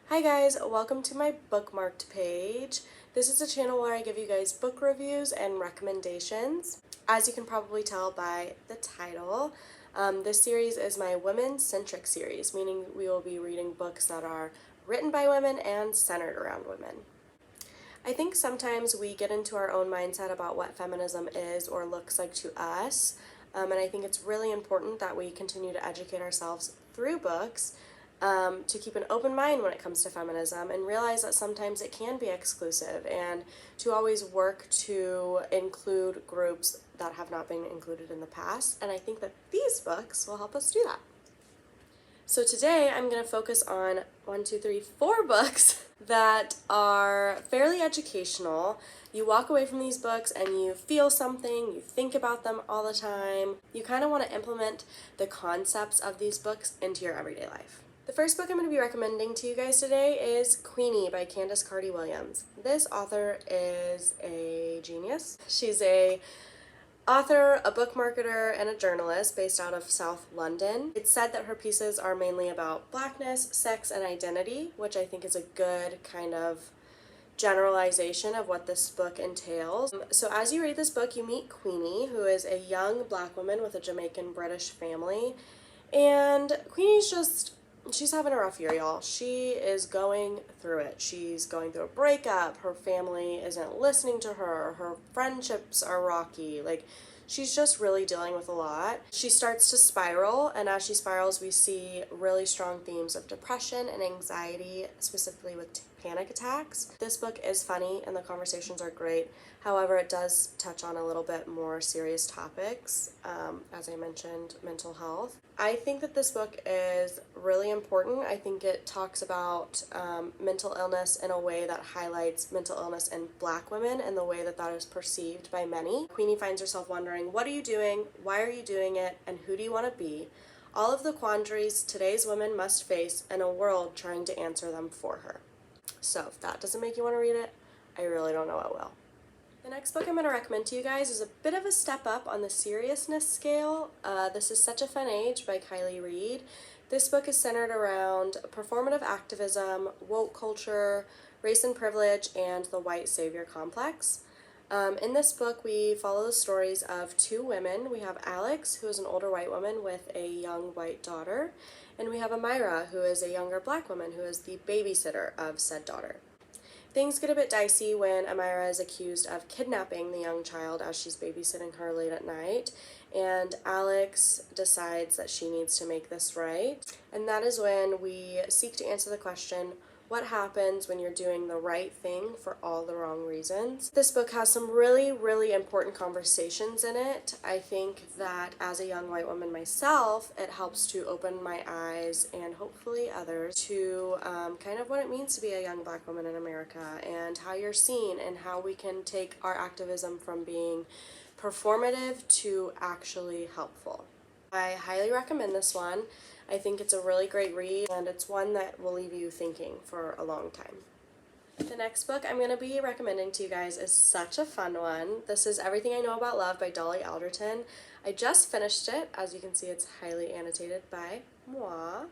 Hi guys, welcome to my bookmarked page. This is a channel where I give you guys book reviews and recommendations. As you can probably tell by the title, this series is my Women-Centric series, meaning we will be reading books that are written by women and centered around women. I think sometimes we get into our own mindset about what feminism is or looks like to us, and I think it's really important that we continue to educate ourselves through books to keep an open mind when it comes to feminism and realize that sometimes it can be exclusive and to always work to include groups that have not been included in the past. And I think that these books will help us do that. So today I'm going to focus on 4 books that are fairly educational. You walk away from these books and you feel something, you think about them all the time. You kind of want to implement the concepts of these books into your everyday life. The first book I'm going to be recommending to you guys today is Queenie by Candice Carty-Williams. This author is a genius. She's a author, a book marketer, and a journalist based out of South London. It's said that her pieces are mainly about blackness, sex, and identity, which I think is a good kind of generalization of what this book entails. So as you read this book, you meet Queenie, who is a young black woman with a Jamaican British family. And Queenie's she's having a rough year, y'all. She is going through it. She's going through a breakup. Her family isn't listening to her. Her friendships are rocky. She's just really dealing with a lot. She starts to spiral, and as she spirals, we see really strong themes of depression and anxiety, specifically with panic attacks. This book is funny, and the conversations are great. However, it does touch on a little bit more serious topics, as I mentioned, mental health. I think that this book is really important. I think it talks about mental illness in a way that highlights mental illness in black women and the way that that is perceived by many. Queenie finds herself wondering, what are you doing? Why are you doing it? And who do you want to be? All of the quandaries today's women must face in a world trying to answer them for her. So if that doesn't make you want to read it, I really don't know what will. The next book I'm going to recommend to you guys is a bit of a step up on the seriousness scale. This is Such a Fun Age by Reid. This book is centered around performative activism, woke culture, race and privilege, and the white savior complex. In this book, we follow the stories of 2 women. We have Alex, who is an older white woman with a young white daughter, and we have Amira, who is a younger black woman who is the babysitter of said daughter. Things get a bit dicey when Amira is accused of kidnapping the young child as she's babysitting her late at night, and Alex decides that she needs to make this right. And that is when we seek to answer the question, what happens when you're doing the right thing for all the wrong reasons? This book has some really, really important conversations in it. I think that as a young white woman myself, it helps to open my eyes and hopefully others to kind of what it means to be a young black woman in America and how you're seen and how we can take our activism from being performative to actually helpful. I highly recommend this one. I think it's a really great read, and it's one that will leave you thinking for a long time. The next book I'm going to be recommending to you guys is such a fun one. This is Everything I Know About Love by Dolly Alderton. I just finished it. As you can see, it's highly annotated by moi.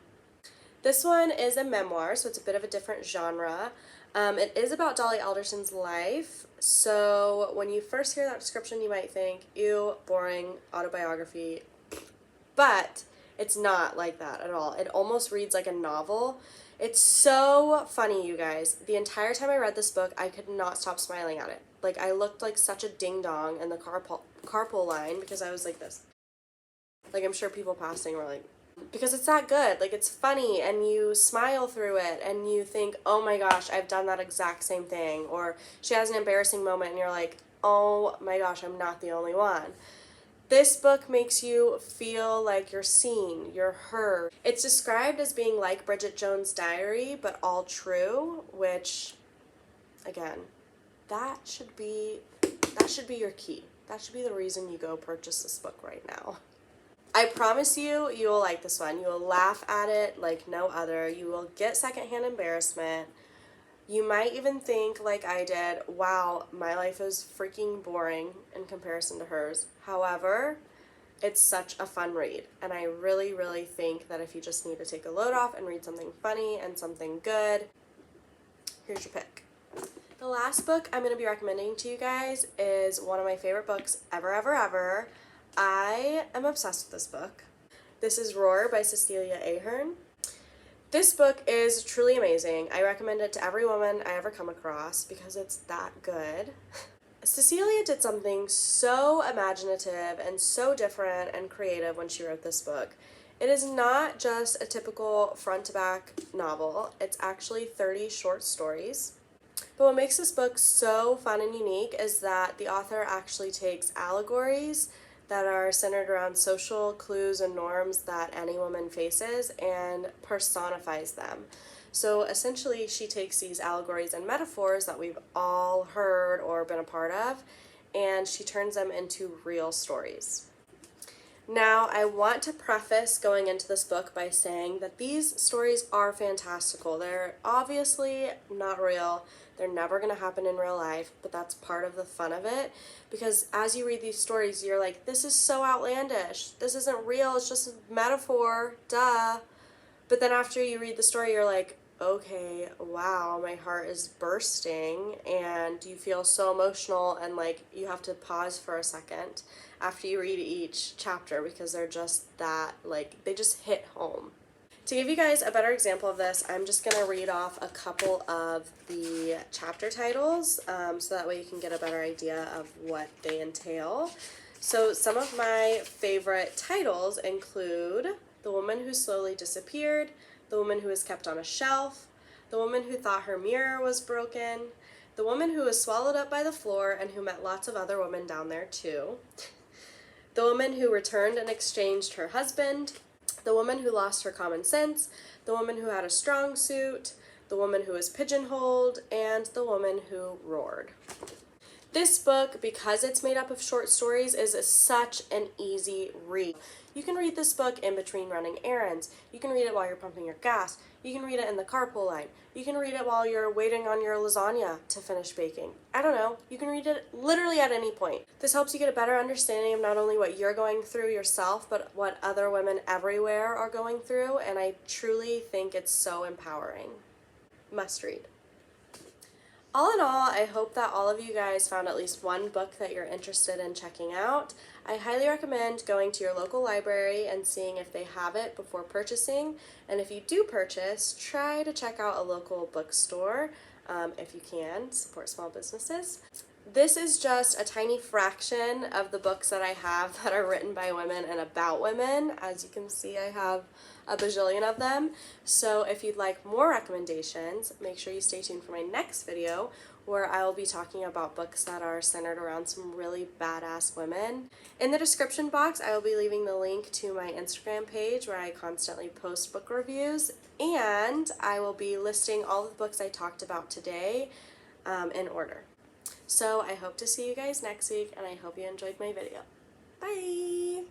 This one is a memoir, so it's a bit of a different genre. It is about Dolly Alderton's life, so when you first hear that description, you might think, ew, boring, autobiography, but it's not like that at all. It almost reads like a novel. It's so funny, you guys. The entire time I read this book, I could not stop smiling at it. I looked like such a ding-dong in the carpool line because I was like this. I'm sure people passing were like, because it's that good. It's funny, and you smile through it, and you think, oh my gosh, I've done that exact same thing. Or she has an embarrassing moment, and you're like, oh my gosh, I'm not the only one. This book makes you feel like you're seen, you're heard. It's described as being like Bridget Jones' Diary, but all true, which, again, that should be your key. That should be the reason you go purchase this book right now. I promise you, you will like this one. You will laugh at it like no other. You will get secondhand embarrassment. You might even think, like I did, wow, my life is freaking boring in comparison to hers. However, it's such a fun read, and I really, really think that if you just need to take a load off and read something funny and something good, here's your pick. The last book I'm going to be recommending to you guys is one of my favorite books ever. I am obsessed with this book. This is Roar by Cecelia Ahern. This book is truly amazing. I recommend it to every woman I ever come across because it's that good. Cecelia did something so imaginative and so different and creative when she wrote this book. It is not just a typical front-to-back novel. It's actually 30 short stories. But what makes this book so fun and unique is that the author actually takes allegories that are centered around social clues and norms that any woman faces and personifies them. So essentially, she takes these allegories and metaphors that we've all heard or been a part of, and she turns them into real stories. Now, I want to preface going into this book by saying that these stories are fantastical. They're obviously not real. They're never going to happen in real life, but that's part of the fun of it, because as you read these stories, you're like, this is so outlandish. This isn't real. It's just a metaphor. Duh. But then after you read the story, you're like, okay, wow, my heart is bursting, and you feel so emotional, and like you have to pause for a second after you read each chapter because they're just that, like, they just hit home. To give you guys a better example of this, I'm just going to read off a couple of the chapter titles so that way you can get a better idea of what they entail. So some of my favorite titles include The Woman Who Slowly Disappeared, The Woman Who Was Kept on a Shelf, The Woman Who Thought Her Mirror Was Broken, The Woman Who Was Swallowed Up by the Floor and Who Met Lots of Other Women Down There Too, The Woman Who Returned and Exchanged Her Husband, The Woman Who Lost Her Common Sense, The Woman Who Had a Strong Suit, The Woman Who Was Pigeonholed, and The Woman Who Roared. This book, because it's made up of short stories, is such an easy read. You can read this book in between running errands. You can read it while you're pumping your gas. You can read it in the carpool line. You can read it while you're waiting on your lasagna to finish baking. I don't know. You can read it literally at any point. This helps you get a better understanding of not only what you're going through yourself, but what other women everywhere are going through, and I truly think it's so empowering. Must read. All in all, I hope that all of you guys found at least one book that you're interested in checking out. I highly recommend going to your local library and seeing if they have it before purchasing. And if you do purchase, try to check out a local bookstore if you can. Support small businesses. This is just a tiny fraction of the books that I have that are written by women and about women. As you can see, I have a bajillion of them. So if you'd like more recommendations, make sure you stay tuned for my next video where I will be talking about books that are centered around some really badass women. In the description box, I will be leaving the link to my Instagram page where I constantly post book reviews, and I will be listing all of the books I talked about today in order. So I hope to see you guys next week, and I hope you enjoyed my video. Bye!